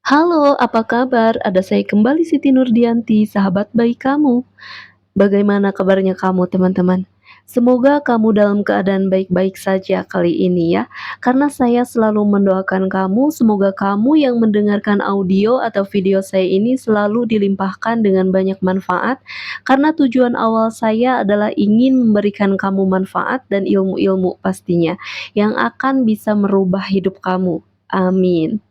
Halo, apa kabar? Ada saya kembali Siti Nurdianti, sahabat baik kamu. Bagaimana kabarnya kamu, teman-teman? Semoga kamu dalam keadaan baik-baik saja kali ini ya. Karena saya selalu mendoakan kamu, semoga kamu yang mendengarkan audio atau video saya ini selalu dilimpahkan dengan banyak manfaat. Karena tujuan awal saya adalah ingin memberikan kamu manfaat dan ilmu-ilmu pastinya yang akan bisa merubah hidup kamu. Amin.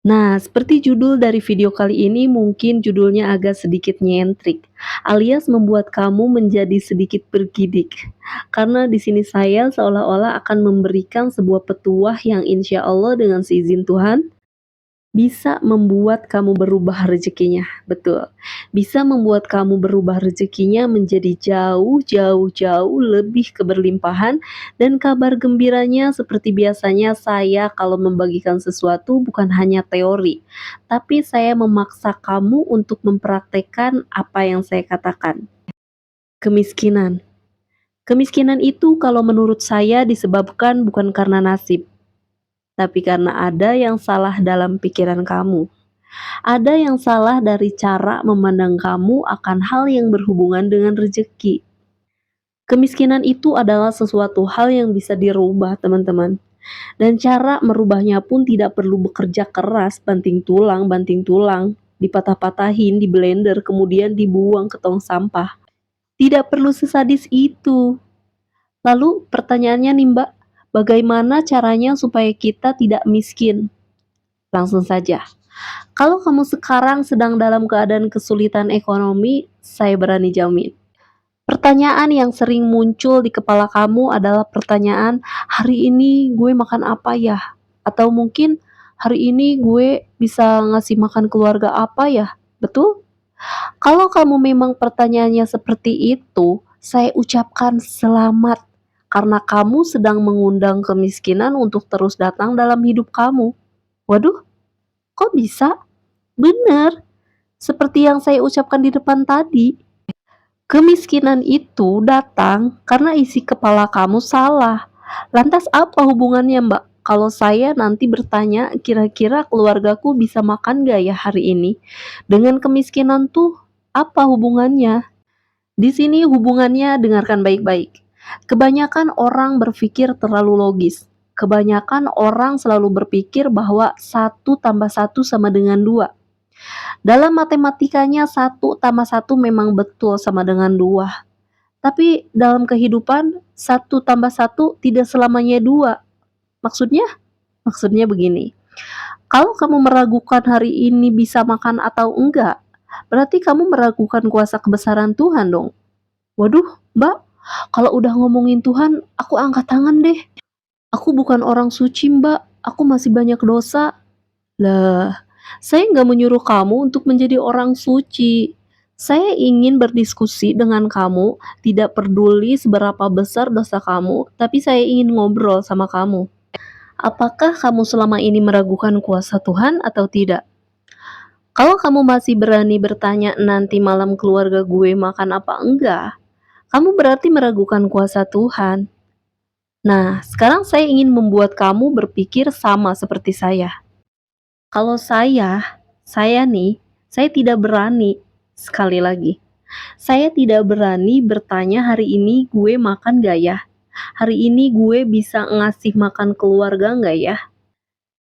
Nah, seperti judul dari video kali ini mungkin judulnya agak sedikit nyentrik, alias membuat kamu menjadi sedikit bergidik. Karena di sini saya seolah-olah akan memberikan sebuah petuah yang insya Allah dengan seizin Tuhan bisa membuat kamu berubah rezekinya, betul. Bisa membuat kamu berubah rezekinya menjadi jauh, jauh, jauh lebih keberlimpahan dan kabar gembiranya seperti biasanya saya kalau membagikan sesuatu bukan hanya teori, tapi saya memaksa kamu untuk mempraktekkan apa yang saya katakan. Kemiskinan. Kemiskinan itu kalau menurut saya disebabkan bukan karena nasib, tapi karena ada yang salah dalam pikiran kamu. Ada yang salah dari cara memandang kamu akan hal yang berhubungan dengan rezeki. Kemiskinan itu adalah sesuatu hal yang bisa dirubah, teman-teman. Dan cara merubahnya pun tidak perlu bekerja keras, banting tulang, dipatah-patahin, di blender, kemudian dibuang ke tong sampah. Tidak perlu sesadis itu. Lalu pertanyaannya nih Mbak, bagaimana caranya supaya kita tidak miskin? Langsung saja. Kalau kamu sekarang sedang dalam keadaan kesulitan ekonomi, saya berani jamin. Pertanyaan yang sering muncul di kepala kamu adalah pertanyaan, hari ini gue makan apa ya? Atau mungkin hari ini gue bisa ngasih makan keluarga apa ya? Betul? Kalau kamu memang pertanyaannya seperti itu, saya ucapkan selamat karena kamu sedang mengundang kemiskinan untuk terus datang dalam hidup kamu. Waduh, kok bisa? Benar, seperti yang saya ucapkan di depan tadi, kemiskinan itu datang karena isi kepala kamu salah. Lantas apa hubungannya Mbak? Kalau saya nanti bertanya kira-kira keluargaku bisa makan gak ya hari ini? Dengan kemiskinan tuh apa hubungannya? Di sini hubungannya dengarkan baik-baik. Kebanyakan orang berpikir terlalu logis. Kebanyakan orang selalu berpikir bahwa satu tambah satu sama dengan 2. Dalam matematikanya satu tambah satu memang betul sama dengan 2. Tapi dalam kehidupan satu tambah satu tidak selamanya 2. Maksudnya? Maksudnya begini. Kalau kamu meragukan hari ini bisa makan atau enggak, berarti kamu meragukan kuasa kebesaran Tuhan dong. Waduh, Mbak, kalau udah ngomongin Tuhan, aku angkat tangan deh. Aku bukan orang suci, Mbak. Aku masih banyak dosa. Lah, saya nggak menyuruh kamu untuk menjadi orang suci. Saya ingin berdiskusi dengan kamu, tidak peduli seberapa besar dosa kamu, tapi saya ingin ngobrol sama kamu. Apakah kamu selama ini meragukan kuasa Tuhan atau tidak? Kalau kamu masih berani bertanya nanti malam keluarga gue makan apa enggak, kamu berarti meragukan kuasa Tuhan. Nah, sekarang saya ingin membuat kamu berpikir sama seperti saya. Kalau saya nih, saya tidak berani, sekali lagi, saya tidak berani bertanya hari ini gue makan gak ya? Hari ini gue bisa ngasih makan keluarga gak ya?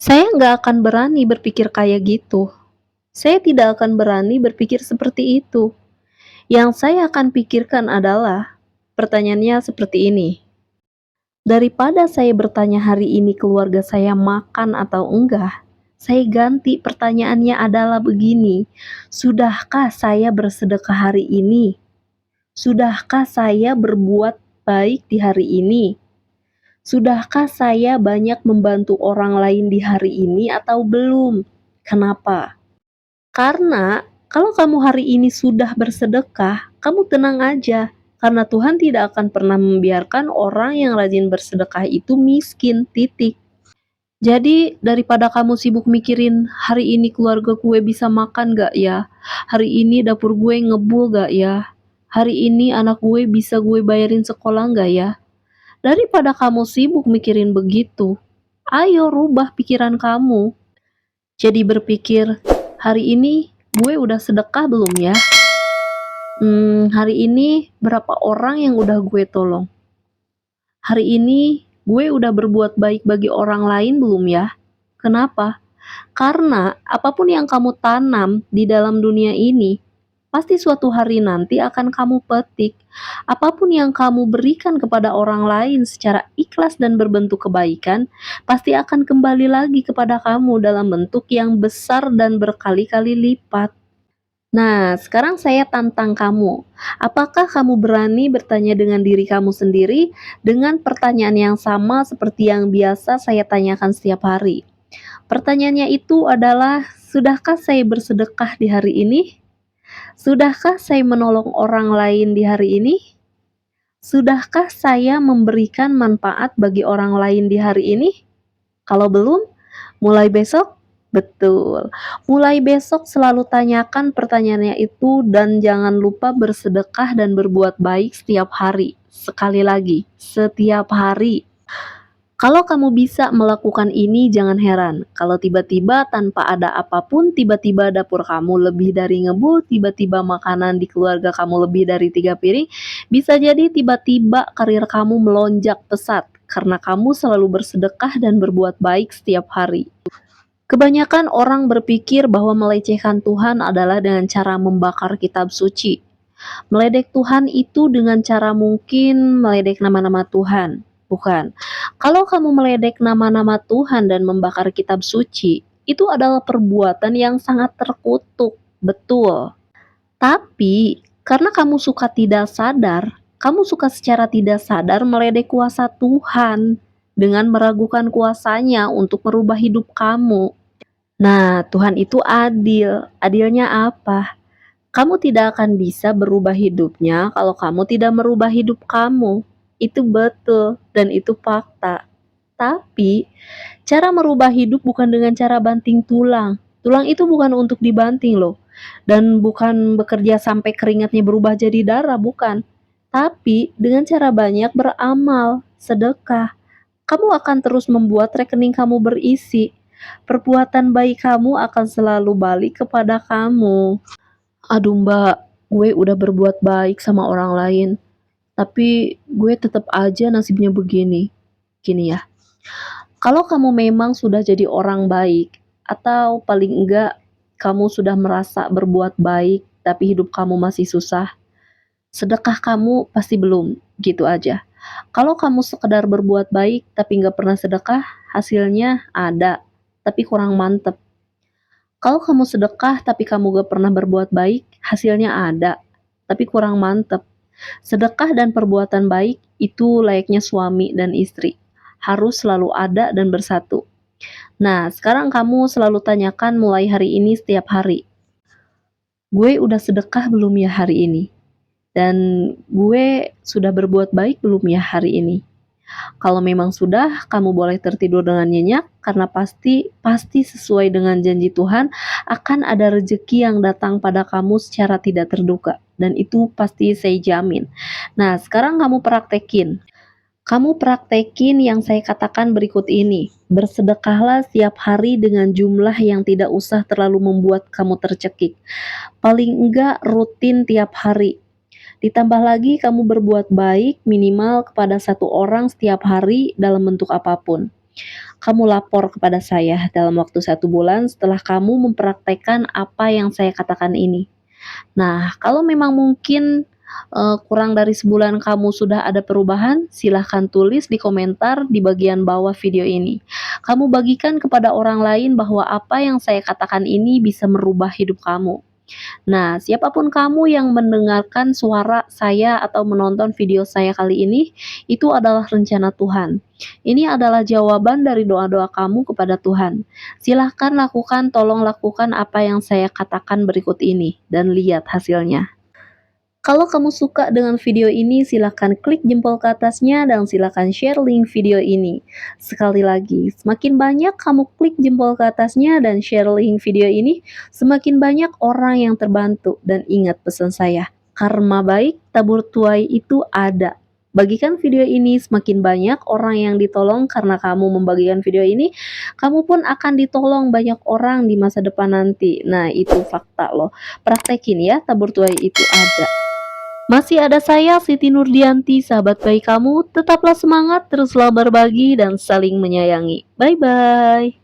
Saya nggak akan berani berpikir kayak gitu. Saya tidak akan berani berpikir seperti itu. Yang saya akan pikirkan adalah, pertanyaannya seperti ini. Daripada saya bertanya hari ini keluarga saya makan atau enggak, saya ganti pertanyaannya adalah begini, sudahkah saya bersedekah hari ini? Sudahkah saya berbuat baik di hari ini? Sudahkah saya banyak membantu orang lain di hari ini atau belum? Kenapa? Karena kalau kamu hari ini sudah bersedekah, kamu tenang aja. Karena Tuhan tidak akan pernah membiarkan orang yang rajin bersedekah itu miskin, titik. Jadi daripada kamu sibuk mikirin hari ini keluarga gue bisa makan gak ya? Hari ini dapur gue ngebul gak ya? Hari ini anak gue bisa gue bayarin sekolah gak ya? Daripada kamu sibuk mikirin begitu, ayo rubah pikiran kamu. Jadi berpikir, hari ini gue udah sedekah belum ya? Hari ini berapa orang yang udah gue tolong? Hari ini gue udah berbuat baik bagi orang lain belum ya? Kenapa? Karena apapun yang kamu tanam di dalam dunia ini, pasti suatu hari nanti akan kamu petik. Apapun yang kamu berikan kepada orang lain secara ikhlas dan berbentuk kebaikan, pasti akan kembali lagi kepada kamu dalam bentuk yang besar dan berkali-kali lipat. Nah, sekarang saya tantang kamu. Apakah kamu berani bertanya dengan diri kamu sendiri dengan pertanyaan yang sama seperti yang biasa saya tanyakan setiap hari? Pertanyaannya itu adalah, sudahkah saya bersedekah di hari ini? Sudahkah saya menolong orang lain di hari ini? Sudahkah saya memberikan manfaat bagi orang lain di hari ini? Kalau belum, mulai besok, betul. Mulai besok selalu tanyakan pertanyaannya itu dan jangan lupa bersedekah dan berbuat baik setiap hari. Sekali lagi, setiap hari. Kalau kamu bisa melakukan ini, jangan heran. Kalau tiba-tiba tanpa ada apapun, tiba-tiba dapur kamu lebih dari ngebul, tiba-tiba makanan di keluarga kamu lebih dari 3 piring, bisa jadi tiba-tiba karir kamu melonjak pesat karena kamu selalu bersedekah dan berbuat baik setiap hari. Kebanyakan orang berpikir bahwa melecehkan Tuhan adalah dengan cara membakar kitab suci. Meledek Tuhan itu dengan cara mungkin meledek nama-nama Tuhan. Bukan. Kalau kamu meledek nama-nama Tuhan dan membakar kitab suci, itu adalah perbuatan yang sangat terkutuk. Betul. Tapi, karena kamu suka tidak sadar, kamu suka secara tidak sadar meledek kuasa Tuhan dengan meragukan kuasanya untuk merubah hidup kamu. Nah, Tuhan itu adil. Adilnya apa? Kamu tidak akan bisa berubah hidupnya kalau kamu tidak merubah hidup kamu. Itu betul dan itu fakta. Tapi, cara merubah hidup bukan dengan cara banting tulang. Tulang itu bukan untuk dibanting loh. Dan bukan bekerja sampai keringatnya berubah jadi darah, bukan. Tapi, dengan cara banyak beramal, sedekah. Kamu akan terus membuat rekening kamu berisi. Perbuatan baik kamu akan selalu balik kepada kamu. Aduh mbak, gue udah berbuat baik sama orang lain, tapi gue tetap aja nasibnya begini. Gini ya, kalau kamu memang sudah jadi orang baik, atau paling enggak kamu sudah merasa berbuat baik, tapi hidup kamu masih susah, sedekah kamu pasti belum, gitu aja. Kalau kamu sekedar berbuat baik, tapi nggak pernah sedekah, hasilnya ada, tapi kurang mantep. Kalau kamu sedekah tapi kamu gak pernah berbuat baik, hasilnya ada, tapi kurang mantep. Sedekah dan perbuatan baik itu layaknya suami dan istri, harus selalu ada dan bersatu. Nah, sekarang kamu selalu tanyakan mulai hari ini setiap hari, gue udah sedekah belum ya hari ini? Dan gue sudah berbuat baik belum ya hari ini? Kalau memang sudah, kamu boleh tertidur dengan nyenyak karena pasti sesuai dengan janji Tuhan akan ada rezeki yang datang pada kamu secara tidak terduga dan itu pasti saya jamin. Nah, sekarang kamu praktekin. Kamu praktekin yang saya katakan berikut ini. Bersedekahlah setiap hari dengan jumlah yang tidak usah terlalu membuat kamu tercekik. Paling enggak rutin tiap hari. Ditambah lagi kamu berbuat baik minimal kepada satu orang setiap hari dalam bentuk apapun. Kamu lapor kepada saya dalam waktu 1 bulan setelah kamu mempraktekkan apa yang saya katakan ini. Nah, kalau memang mungkin kurang dari sebulan kamu sudah ada perubahan, silahkan tulis di komentar di bagian bawah video ini. Kamu bagikan kepada orang lain bahwa apa yang saya katakan ini bisa merubah hidup kamu. Nah, siapapun kamu yang mendengarkan suara saya atau menonton video saya kali ini, itu adalah rencana Tuhan. Ini adalah jawaban dari doa-doa kamu kepada Tuhan. Silahkan lakukan, tolong lakukan apa yang saya katakan berikut ini, dan lihat hasilnya. Kalau kamu suka dengan video ini, silahkan klik jempol ke atasnya dan silahkan share link video ini. Sekali lagi, semakin banyak kamu klik jempol ke atasnya dan share link video ini, semakin banyak orang yang terbantu. Dan ingat pesan saya, karma baik tabur tuai itu ada. Bagikan video ini, semakin banyak orang yang ditolong karena kamu membagikan video ini, kamu pun akan ditolong banyak orang di masa depan nanti. Nah, itu fakta loh. Praktekin ya, tabur tuai itu ada. Masih ada saya, Siti Nurdianti, sahabat baik kamu. Tetaplah semangat, teruslah berbagi dan saling menyayangi. Bye-bye.